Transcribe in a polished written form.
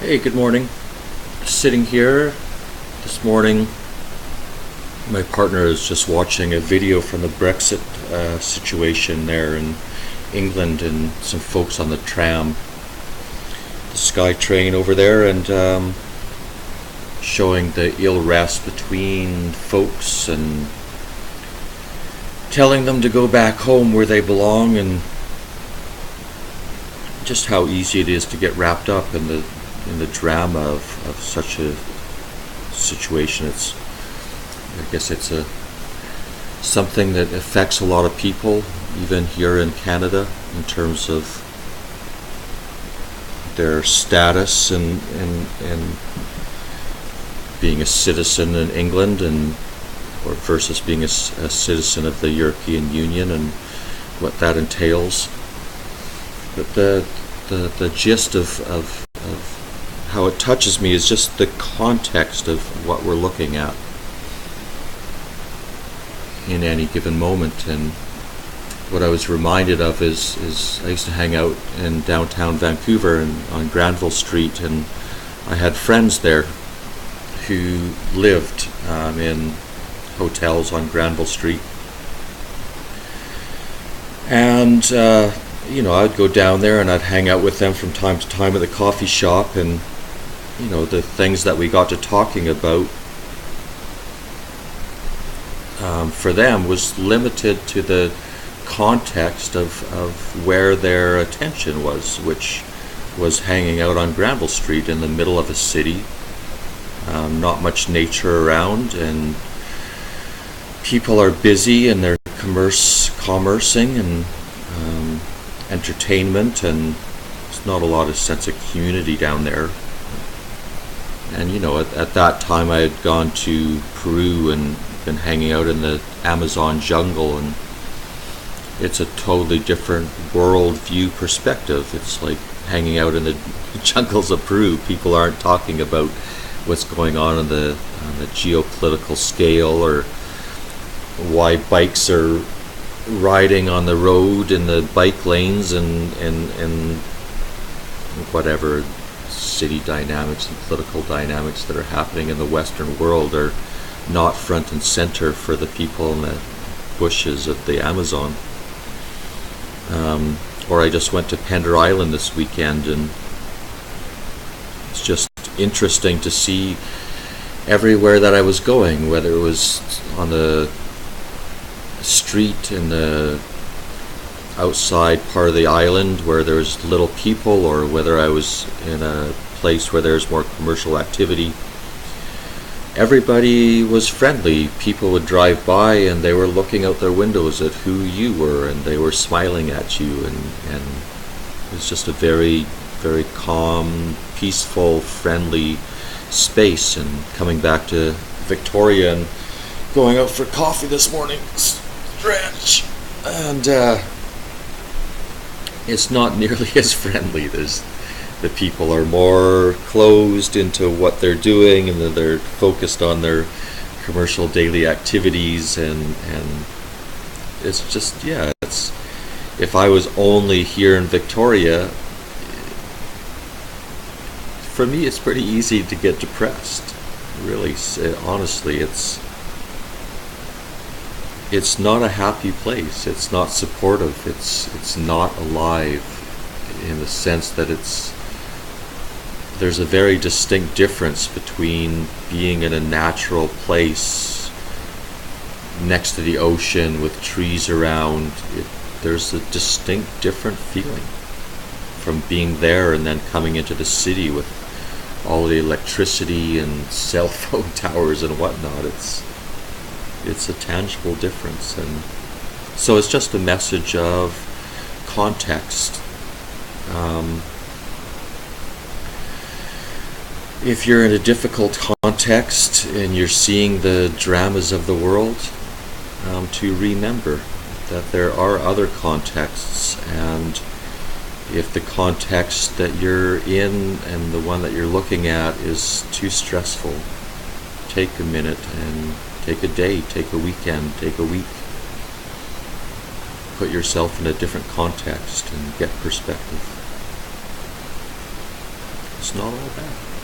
Hey, good morning. Sitting here this morning, my partner is just watching a video from the Brexit situation there in England and some folks on the tram, the SkyTrain over there, and showing the ill rest between folks and telling them to go back home where they belong, and just how easy it is to get wrapped up in the drama of such a situation. I guess it's something that affects a lot of people, even here in Canada, in terms of their status and being a citizen in England or versus being a citizen of the European Union and what that entails. But the gist of how it touches me is just the context of what we're looking at in any given moment. And what I was reminded of is I used to hang out in downtown Vancouver and on Granville Street, and I had friends there who lived in hotels on Granville Street. And I'd go down there and I'd hang out with them from time to time at the coffee shop, and the things that we got to talking about for them was limited to the context of where their attention was, which was hanging out on Granville Street in the middle of a city, not much nature around, and people are busy and they're commercing and entertainment, and there's not a lot of sense of community down there. And at that time I had gone to Peru and been hanging out in the Amazon jungle, and it's a totally different worldview perspective. It's like hanging out in the jungles of Peru. People aren't talking about what's going on the geopolitical scale, or why bikes are riding on the road in the bike lanes, and whatever city dynamics and political dynamics that are happening in the Western world are not front and center for the people in the bushes of the Amazon. Or I just went to Pender Island this weekend, and it's just interesting to see everywhere that I was going, whether it was on the street in the outside part of the island where there's little people, or whether I was in a place where there's more commercial activity. Everybody was friendly. People would drive by and they were looking out their windows at who you were, and they were smiling at you, and it was just a very, very calm, peaceful, friendly space. And coming back to Victoria and going out for coffee this morning, stretch, and it's not nearly as friendly. The people are more closed into what they're doing, and they're focused on their commercial daily activities, and it's just, it's, if I was only here in Victoria, for me it's pretty easy to get depressed. Really, honestly, it's not a happy place. It's not supportive. It's not alive, in the sense that there's a very distinct difference between being in a natural place next to the ocean with trees around. There's a distinct different feeling from being there and then coming into the city with all the electricity and cell phone towers and whatnot. It's a tangible difference, and so it's just a message of context. If you're in a difficult context and you're seeing the dramas of the world, to remember that there are other contexts, and if the context that you're in and the one that you're looking at is too stressful, take a minute and take a day, take a weekend, take a week. Put yourself in a different context and get perspective. it's not all bad.